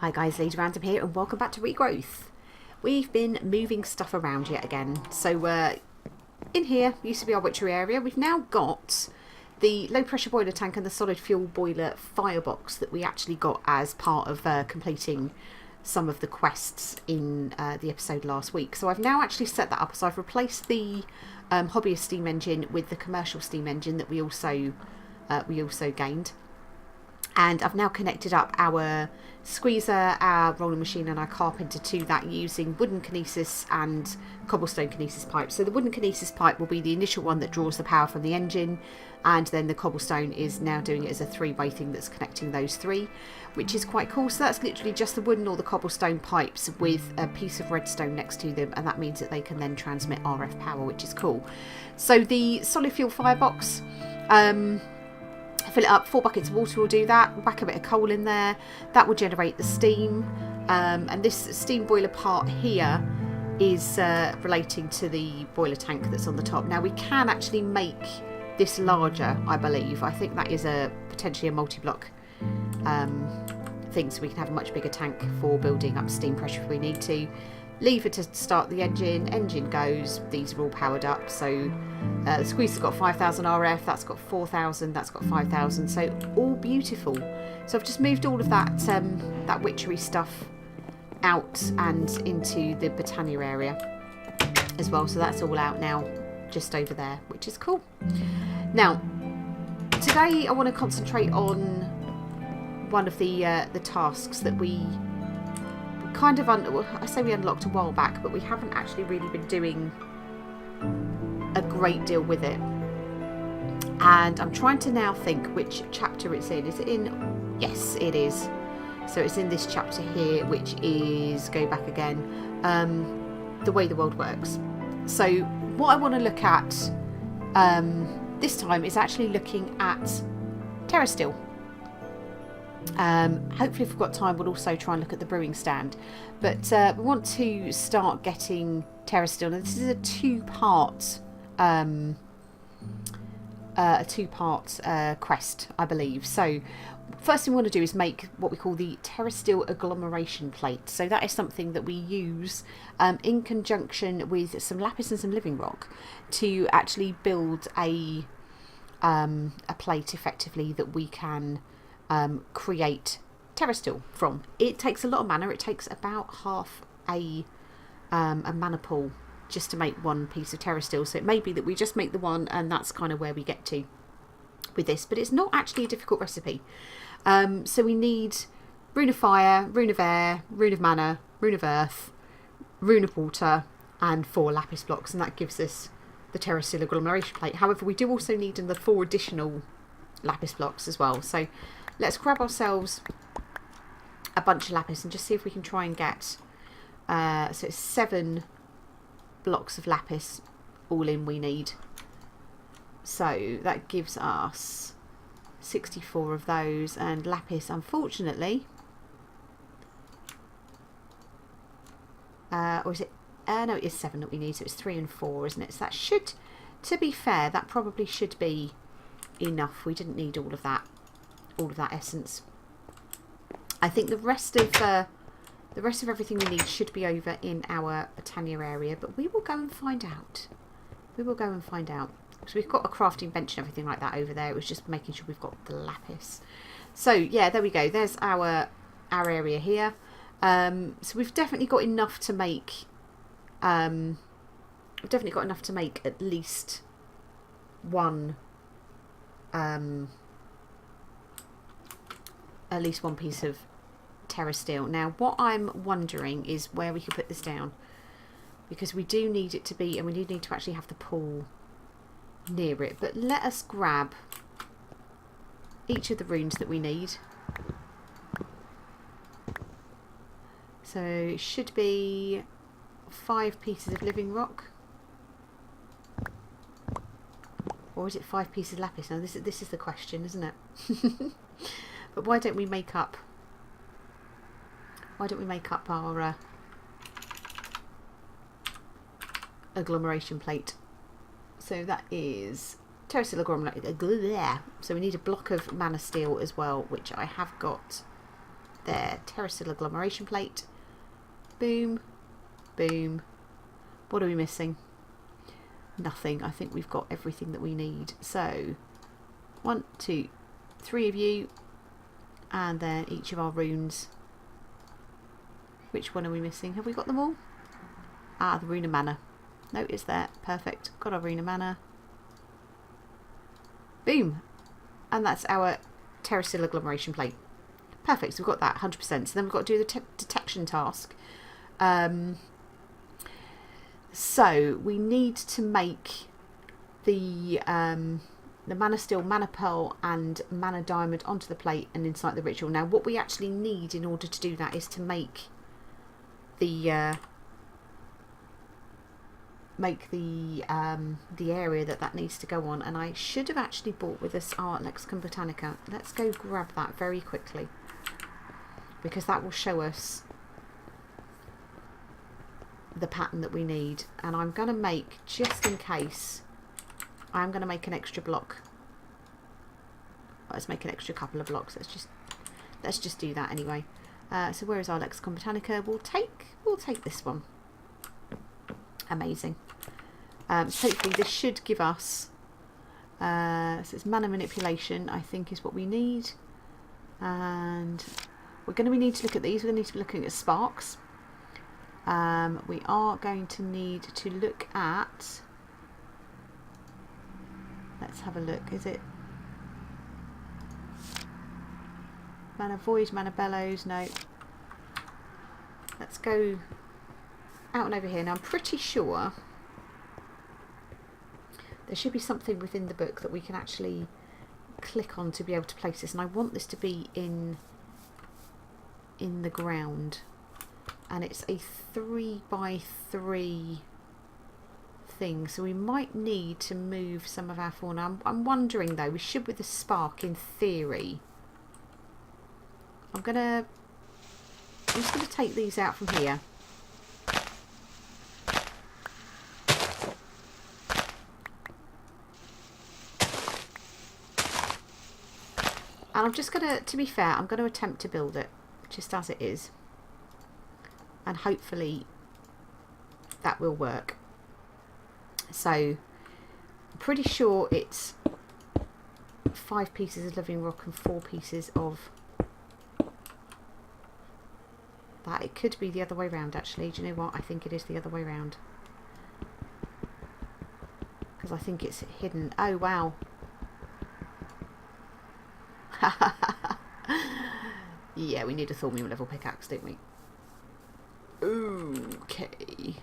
Hi guys, Lady Random here and welcome back to Regrowth. We've been moving stuff around yet again. So in here used to be our witchery area. We've now got the low pressure boiler tank and the solid fuel boiler firebox that we actually got as part of completing some of the quests in the episode last week. So I've now actually set that up. So I've replaced the hobbyist steam engine with the commercial steam engine that we also gained. And I've now connected up our squeezer, our rolling machine and our carpenter to that using wooden kinesis and cobblestone kinesis pipes. So the wooden kinesis pipe will be the initial one that draws the power from the engine, and then the cobblestone is now doing it as a three-way thing that's connecting those three, which is quite cool. So that's literally just the wooden or the cobblestone pipes with a piece of redstone next to them, and that means that they can then transmit RF power, which is cool. So the solid fuel firebox, fill it up, 4 buckets of water will do that, whack a bit of coal in there, that will generate the steam, and this steam boiler part here is relating to the boiler tank that's on the top. Now we can actually make this larger, I believe. I think that is potentially a multi-block thing, so we can have a much bigger tank for building up steam pressure if we need to. Lever to start the engine goes, these are all powered up, so the squeezer's got 5,000 RF, that's got 4,000, that's got 5,000, so all beautiful. So I've just moved all of that that witchery stuff out and into the Botania area as well, so that's all out now just over there, which is cool. Now today I want to concentrate on one of the tasks that we kind of I say we unlocked a while back, but we haven't actually really been doing a great deal with it, and I'm trying to now think which chapter it's in. Is it in? Yes, it is. So it's in this chapter here, which is, go back again, the way the world works. So what I want to look at this time is actually looking at Terrasteel. Hopefully if we've got time we'll also try and look at the brewing stand, but we want to start getting Terrasteel, and this is a two-part quest, I believe. So first thing we want to do is make what we call the Terrasteel agglomeration plate. So that is something that we use in conjunction with some lapis and some living rock to actually build a plate effectively that we can create Terrasteel from. It takes a lot of mana. It takes about half a mana pool just to make one piece of Terrasteel, so it may be that we just make the one and that's kind of where we get to with this, but it's not actually a difficult recipe. So we need rune of fire, rune of air, rune of mana, rune of earth, rune of water and 4 lapis blocks, and that gives us the Terrasteel agglomeration plate. However, we do also need the 4 additional lapis blocks as well. So let's grab ourselves a bunch of lapis and just see if we can try and get so it's 7 blocks of lapis all in we need. So that gives us 64 of those, and lapis, unfortunately, or is it no, it is 7 that we need, so it's 3 and 4, isn't it? So that should, to be fair, that probably should be enough. We didn't need all of that essence. I think the rest of everything we need should be over in our Botania area, but we will go and find out. We will go and find out. So we've got a crafting bench and everything like that over there. It was just making sure we've got the lapis. So yeah, there we go. There's our area here. So we've definitely got enough to make. We've definitely got enough to make at least one. At least one piece of Terrasteel. Now what I'm wondering is where we could put this down, because we do need it to be, and we do need to actually have the pool near it. But let us grab each of the runes that we need. So it should be 5 pieces of living rock, or is it 5 pieces of lapis? Now this is the question, isn't it? But why don't we make up our agglomeration plate? So that is Terrasteel agglomeration. So we need a block of mana steel as well, which I have got there. Terrasteel agglomeration plate. Boom. Boom. What are we missing? Nothing. I think we've got everything that we need. So 1, 2, 3 of you, and then each of our runes. Which one are we missing? Have we got them all? Ah, the rune of mana. No, it's there. Perfect. Got our rune of mana. Boom. And that's our Terrasteel agglomeration plate. Perfect. So we've got that 100%. So then we've got to do the detection task. So we need to make the mana steel, mana pearl and mana diamond onto the plate and inside the ritual. Now what we actually need in order to do that is to make the area that needs to go on, and I should have actually bought with us our Lexicon Botanica. Let's go grab that very quickly, because that will show us the pattern that we need. And I'm going to make, just in case, I'm going to make an extra block. Let's make an extra couple of blocks. Let's just do that anyway. So where is our Lexicon Botanica? We'll take this one. Amazing. So hopefully this should give us, so it's mana manipulation, I think, is what we need. And we're going to need to look at these. We're going to need to be looking at sparks. We are going to need to look at, let's have a look, is it mana void, mana bellows? No. Let's go out and over here. Now I'm pretty sure there should be something within the book that we can actually click on to be able to place this, and I want this to be in the ground, and it's a 3x3 thing, so we might need to move some of our fauna. I'm wondering though, we should with the spark in theory. I'm just gonna take these out from here. And I'm just gonna, to be fair, I'm gonna attempt to build it just as it is, and hopefully that will work. So I'm pretty sure it's 5 pieces of living rock and 4 pieces of that. It could be the other way round actually. Do you know what? I think it is the other way round, because I think it's hidden. Oh wow. Yeah, we need a Thormium level pickaxe, don't we? Okay.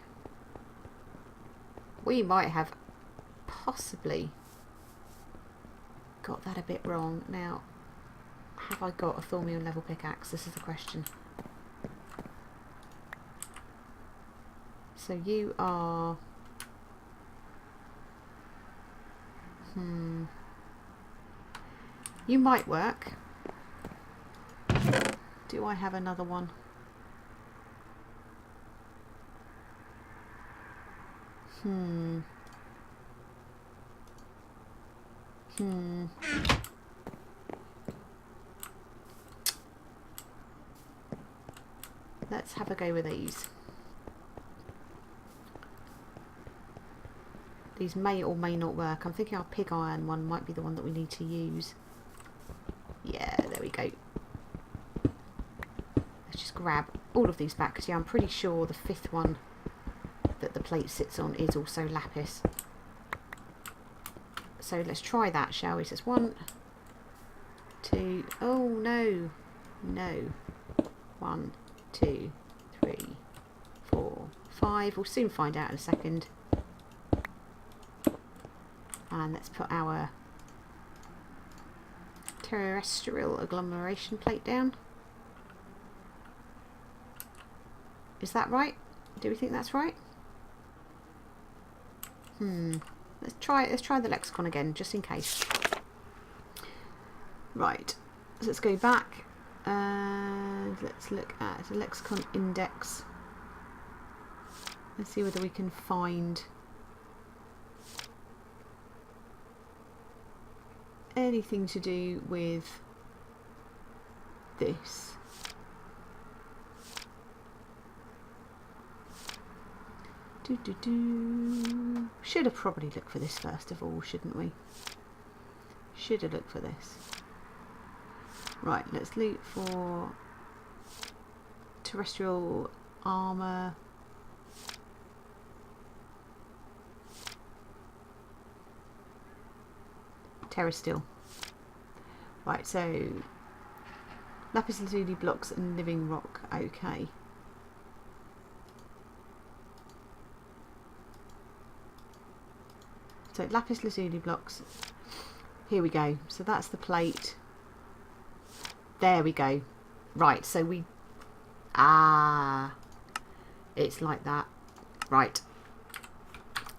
We might have possibly got that a bit wrong. Now, have I got a Thormium level pickaxe? This is the question. So you are... You might work. Do I have another one? Let's have a go with these. These may or may not work. I'm thinking our pig iron one might be the one that we need to use. Yeah, there we go. Let's just grab all of these back, because yeah, I'm pretty sure the 5th one that the plate sits on is also lapis. So let's try that, shall we? So it's 1, 2, oh no, no, 1, 2, 3, 4, 5. We'll soon find out in a second. And let's put our terrestrial agglomeration plate down. Is that right? Do we think that's right? Let's try the lexicon again, just in case. Right, so let's go back and let's look at the lexicon index. Let's see whether we can find anything to do with this. Should have probably looked for this first of all, shouldn't we? Should have looked for this. Right, let's loot for terrestrial armour. Terrasteel. Right, so lapis lazuli blocks and living rock. Okay. So lapis lazuli blocks. Here we go. So that's the plate. There we go. Right, so we... Ah. It's like that. Right.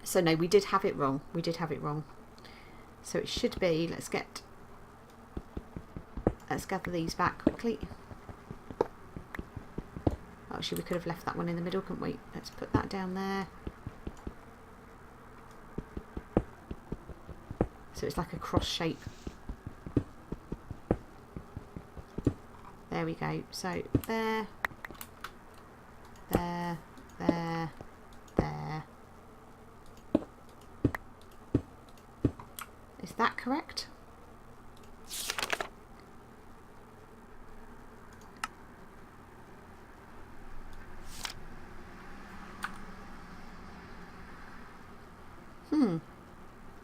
So no, we did have it wrong. We did have it wrong. So it should be... Let's gather these back quickly. Actually, we could have left that one in the middle, couldn't we? Let's put that down there. So it's like a cross shape. There we go. So there, there, there, there. Is that correct?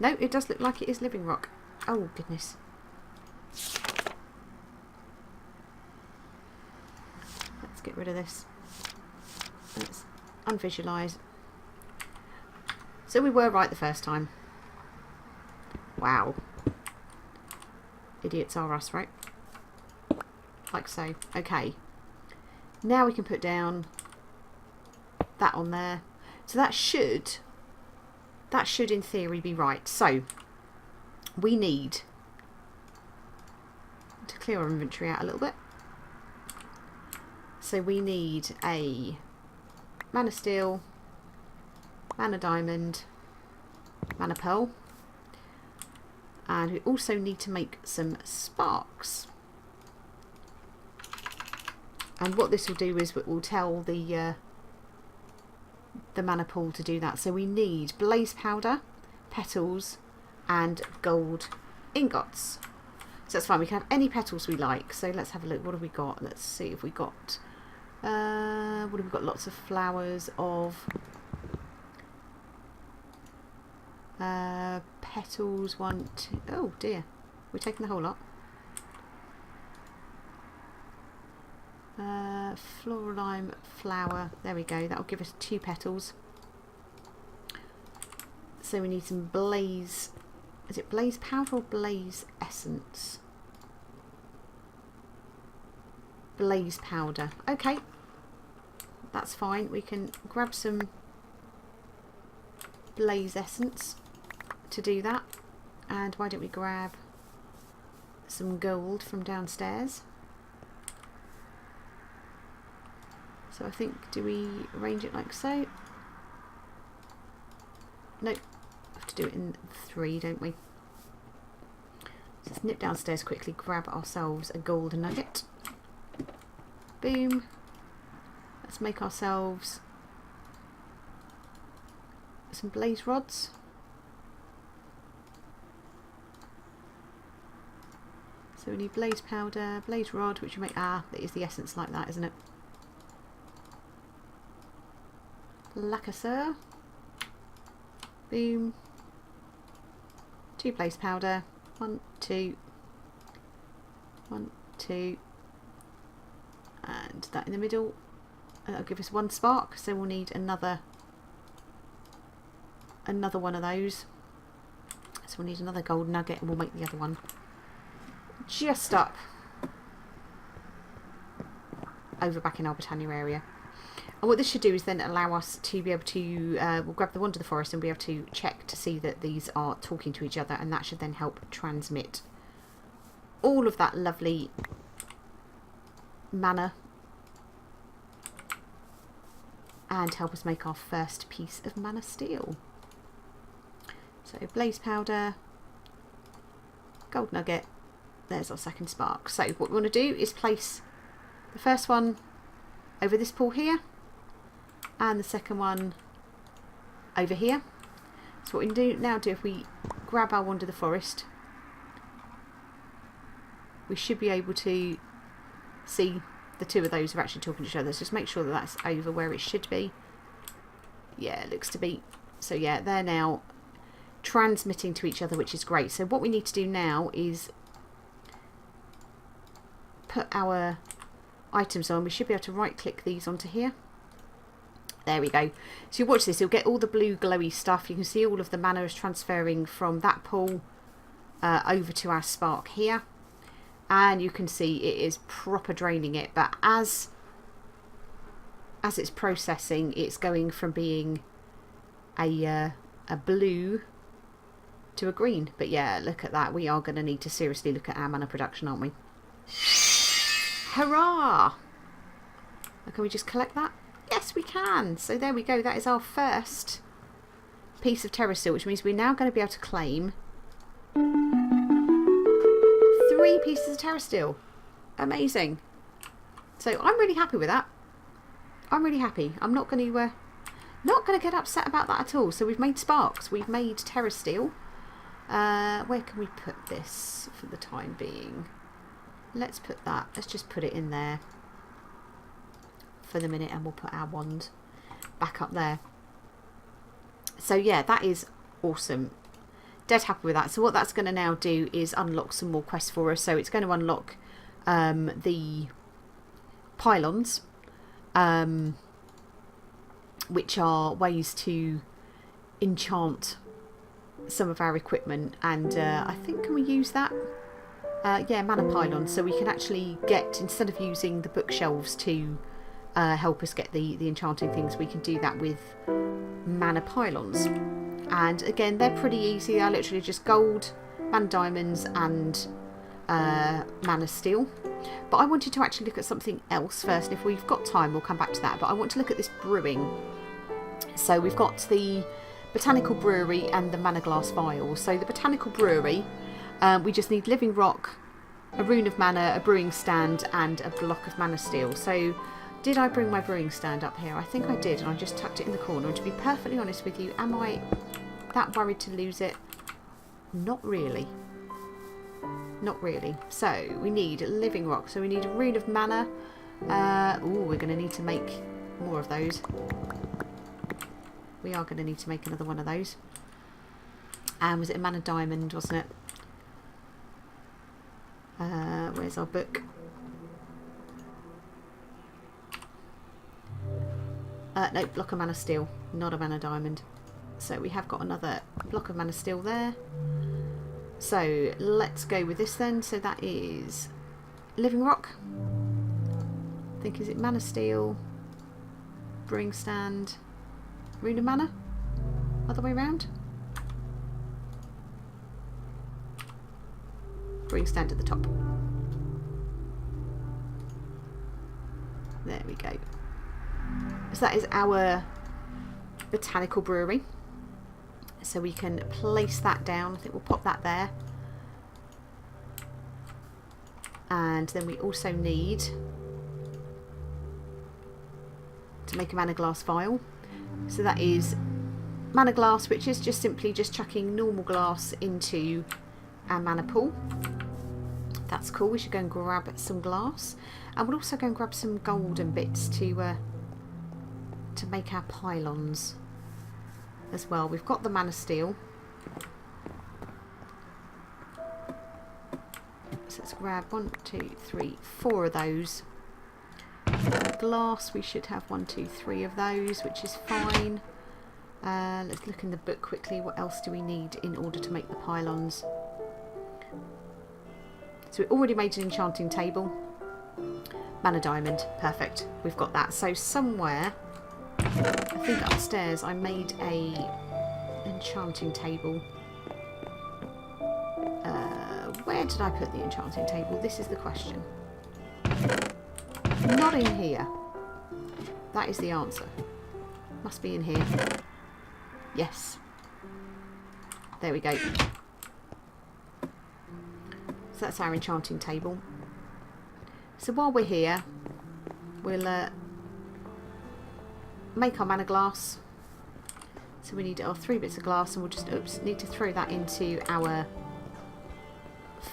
No, it does look like it is living rock. Oh, goodness. Let's get rid of this. Let's unvisualise. So we were right the first time. Wow. Idiots are us, right? Like so. Okay. Now we can put down that on there. So that should in theory be right. So we need to clear our inventory out a little bit. So we need a mana steel, mana diamond, mana pearl, and we also need to make some sparks. And what this will do is it will tell the mana pool to do that. So we need blaze powder, petals, and gold ingots. So that's fine, we can have any petals we like. So let's have a look. What have we got? Let's see if we got what have we got? Lots of flowers of petals. 1, 2. Oh dear, we're taking the whole lot. Floral lime flower. There we go. That'll give us 2 petals. So we need some blaze. Is it blaze powder or blaze essence? Blaze powder. Okay, that's fine. We can grab some blaze essence to do that. And why don't we grab some gold from downstairs? So I think, do we arrange it like so? Nope, we have to do it in 3, don't we? So let's nip downstairs quickly, grab ourselves a gold nugget. Boom. Let's make ourselves some blaze rods. So we need blaze powder, blaze rod, which we make, that is the essence like that, isn't it? Lacquer. Boom. 2 blaze powder. 1, 2. 1, 2. And that in the middle. And that'll give us 1 spark. So we'll need another one of those. So we'll need another gold nugget, and we'll make the other one just up over back in our Botania area. And what this should do is then allow us to be able to, we'll grab the Wander the Forest and be able to check to see that these are talking to each other, and that should then help transmit all of that lovely mana and help us make our first piece of mana steel. So blaze powder, gold nugget, there's our second spark. So what we want to do is place the first one over this pool here, and the second one over here. So what we can now do, if we grab our Wand of the Forest, we should be able to see the two of those are actually talking to each other. So just make sure that that's over where it should be. Yeah, it looks to be. So yeah, they're now transmitting to each other, which is great. So what we need to do now is put our items on. We should be able to right click these onto here. There we go. So you watch this, you'll get all the blue glowy stuff. You can see all of the mana is transferring from that pool over to our spark here. And you can see it is proper draining it. But as it's processing, it's going from being a blue to a green. But yeah, look at that. We are going to need to seriously look at our mana production, aren't we? Hurrah! Now, can we just collect that? Yes, we can. So there we go. That is our first piece of Terrasteel, which means we're now going to be able to claim 3 pieces of Terrasteel. Amazing. So I'm really happy with that. I'm really happy. I'm not going to get upset about that at all. So we've made sparks. We've made Terrasteel. Where can we put this for the time being? Let's put that. Let's just put it in there for the minute, and we'll put our wand back up there. So yeah, that is awesome. Dead happy with that. So what that's going to now do is unlock some more quests for us. So it's going to unlock the pylons, which are ways to enchant some of our equipment. And I think, can we use that? Yeah, mana pylons. So we can actually get, instead of using the bookshelves to help us get the enchanting things, we can do that with mana pylons. And again, they're pretty easy. They're literally just gold, mana diamonds, and mana steel. But I wanted to actually look at something else first. If we've got time, we'll come back to that. But I want to look at this brewing. So we've got the botanical brewery and the mana glass vials. So the botanical brewery, we just need living rock, a rune of mana, a brewing stand, and a block of mana steel. So did I bring my brewing stand up here? I think I did, and I just tucked it in the corner. And to be perfectly honest with you, am I that worried to lose it? Not really. Not really. So we need living rock. So we need a rune of mana. Ooh, we're going to need to make more of those. We are going to need to make another one of those. And was it a mana diamond, wasn't it? Where's our book? No, block of mana steel, not a mana diamond. So we have got another block of mana steel there. So let's go with this then. So that is living rock. I think, is it mana steel, brewing stand, rune of mana? Other way around? Brewing stand at the top. There we go. So that is our botanical brewery. So we can place that down. I think we'll pop that there. And then we also need to make a mana glass vial. So that is mana glass, which is just simply just chucking normal glass into our mana pool. That's cool. We should go and grab some glass, and we'll also go and grab some golden bits to make our pylons as well. We've got the mana steel, so let's grab 1, 2, 3, 4 of those. Glass, we should have 1, 2, 3 of those, which is fine. Let's look in the book quickly. What else do we need in order to make the pylons? So we already made an enchanting table. Mana diamond, perfect. We've got that. So somewhere, I think upstairs, I made a enchanting table. Where did I put the enchanting table? This is the question. Not in here. That is the answer. Must be in here. Yes. There we go. So that's our enchanting table. So while we're here, we'll make our mana glass. So we need our 3 bits of glass, and we'll just need to throw that into our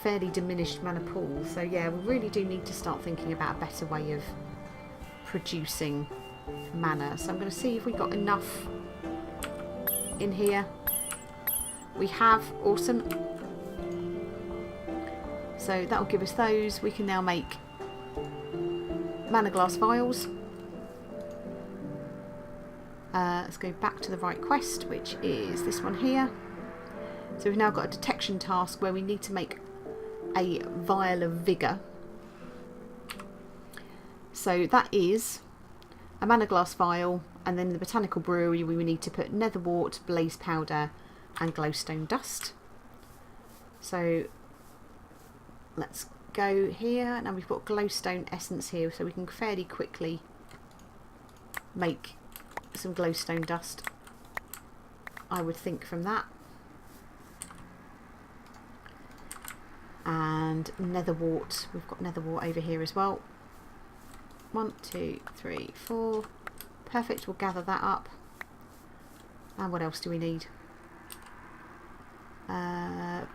fairly diminished mana pool. So yeah, we really do need to start thinking about a better way of producing mana. So I'm going to see if we got enough in here. We have. Awesome. So that'll give us those. We can now make mana glass vials. Let's go back to the right quest, which is this one here. So we've now got a detection task where we need to make a vial of vigour. So that is a mana glass vial, and then in the botanical brewery we need to put netherwort, blaze powder and glowstone dust. So let's go here. Now we've got glowstone essence here, so we can fairly quickly make some glowstone dust, I would think, from that. And netherwort, we've got netherwort over here as well. 1, 2, 3, 4. Perfect, we'll gather that up. And what else do we need?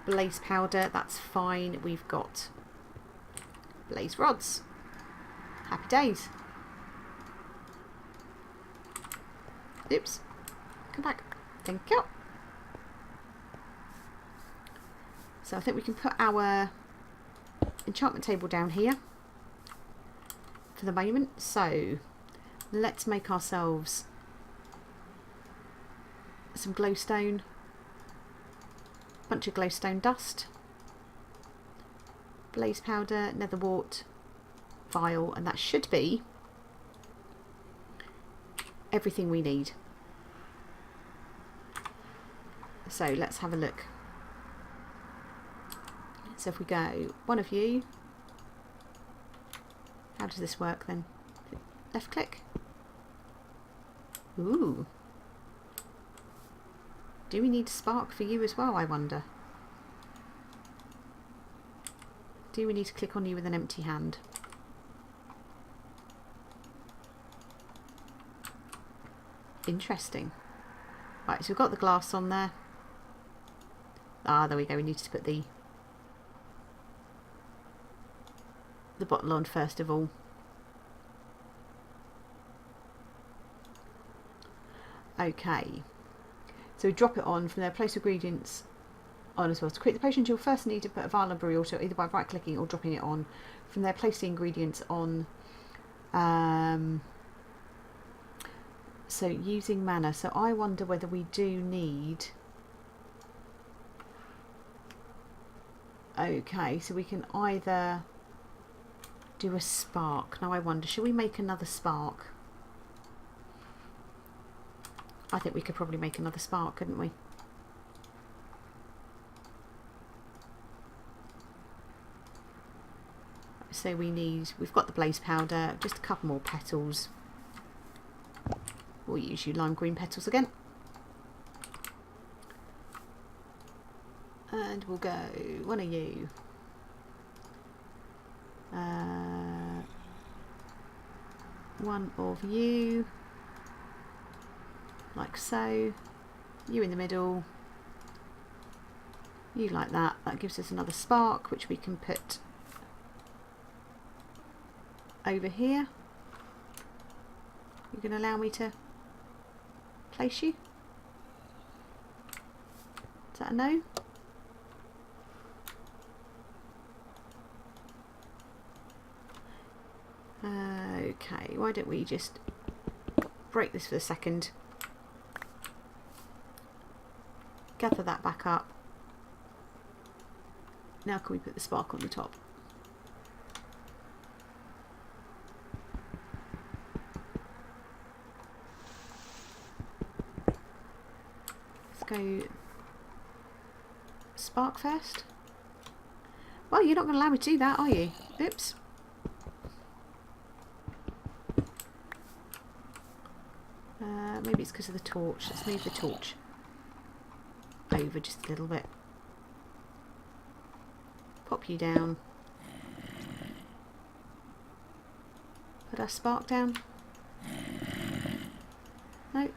Blaze powder, that's fine. We've got blaze rods. Happy days. Oops. Come back. Thank you. So I think we can put our enchantment table down here for the moment. So let's make ourselves some glowstone, bunch of glowstone dust, blaze powder, netherwort, vial, and that should be everything we need. So let's have a look. So if we go, one of you, how does this work then? Left click. Ooh. Do we need a spark for you as well, I wonder? Do we need to click on you with an empty hand? Interesting. Right, so we've got the glass on there. Ah, there we go. We need to put the bottle on first of all. Okay. So we drop it on. From there, place ingredients on as well. To create the potions, you'll first need to put a vial on brewery auto either by right clicking or dropping it on. From there, place the ingredients on. So using mana. So I wonder whether we do need. Okay, so we can either do a spark. Now I wonder, should we make another spark? I think we could probably make another spark, couldn't we? So we've got the blaze powder, just a couple more petals. We'll use you lime green petals again. And we'll go, one of you. One of you. Like so. You in the middle. You like that. That gives us another spark, which we can put over here. You can allow me to place you? Is that a no? Okay, why don't we just break this for a second, gather that back up. Now can we put the spark on the top? Let's go spark first. Well, you're not going to allow me to do that, are you? Oops. Maybe it's because of the torch. Let's move the torch over just a little bit. Pop you down. Put our spark down. No.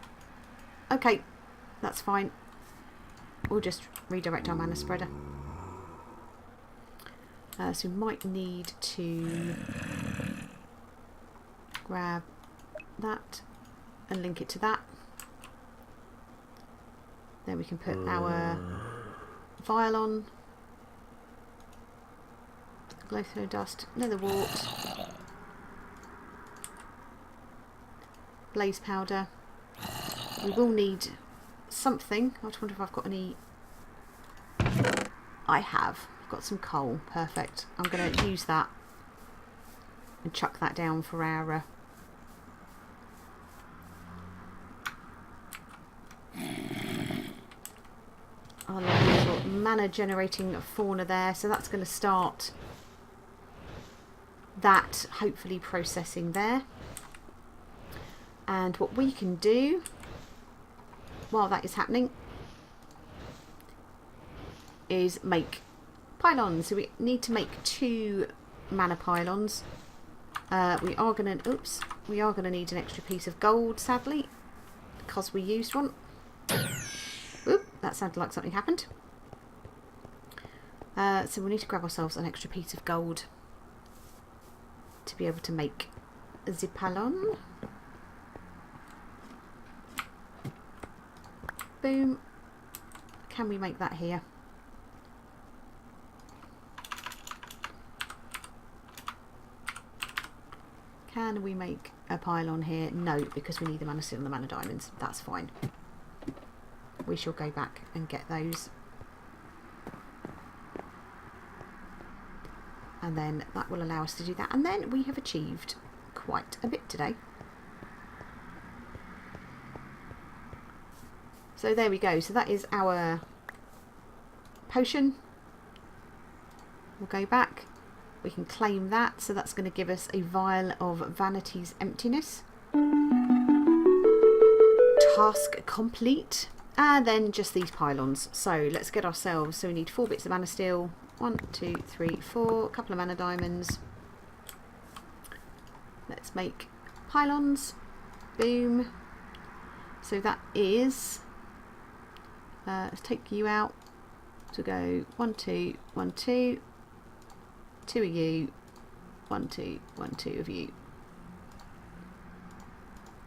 Okay. that's fine. We'll just redirect our mana spreader. So we might need to grab that and link it to that. Then we can put our vial on. Glowstone dust, nether wart, blaze powder. We will need something. I just wonder if I've got any. I have. I've got some coal. Perfect. I'm going to use that and chuck that down for our little mana generating fauna there. So that's going to start that hopefully processing there. And what we can do while that is happening is make pylons. So we need to make 2 mana pylons. We are going to need an extra piece of gold, sadly, because we used one. Oop, that sounded like something happened. So we need to grab ourselves an extra piece of gold to be able to make the pylon. Boom. Can we make that here? Can we make a pylon here? No, because we need the mana steel and the mana diamonds. That's fine. We shall go back and get those. And then that will allow us to do that. And then we have achieved quite a bit today. So there we go. So that is our potion. We'll go back. We can claim that. So that's going to give us a vial of Vanity's Emptiness. Task complete. And then just these pylons. So let's get ourselves. So we need 4 bits of mana steel. 1, 2, 3, 4. A couple of mana diamonds. Let's make pylons. Boom. So that is. Let's take you out. So go 1, 2, 1, 2. 2 of you. 1, 2, 1, 2 of you.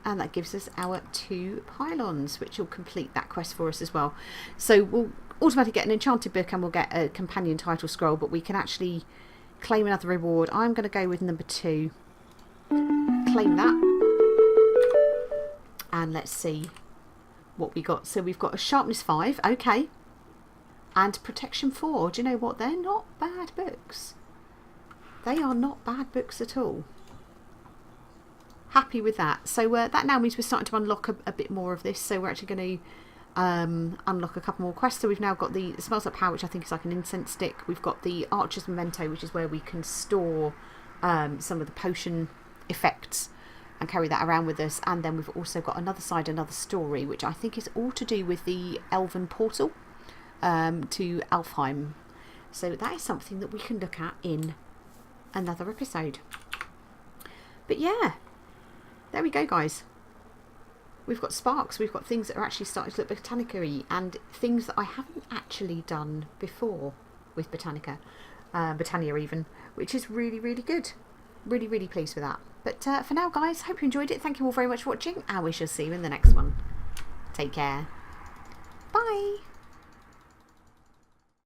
And that gives us our 2 pylons, which will complete that quest for us as well. So we'll automatically get an enchanted book and we'll get a companion title scroll, but we can actually claim another reward. I'm going to go with number 2. Claim that. And let's see what we got. So we've got a sharpness 5, okay. And protection 4. Do you know what? They're not bad books. They are not bad books at all. Happy with that. So that now means we're starting to unlock a bit more of this. So we're actually going to unlock a couple more quests. So we've now got the Smells Like Power, which I think is like an incense stick. We've got the Archer's Memento, which is where we can store some of the potion effects and carry that around with us. And then we've also got another side, another story, which I think is all to do with the Elven portal to Alfheim. So that is something that we can look at in another episode. But yeah, there we go, guys. We've got sparks, we've got things that are actually starting to look Botanica-y, and things that I haven't actually done before with Botanica, Botania even, which is really, really good. Really, really pleased with that. But for now, guys, hope you enjoyed it. Thank you all very much for watching, and we shall see you in the next one. Take care. Bye.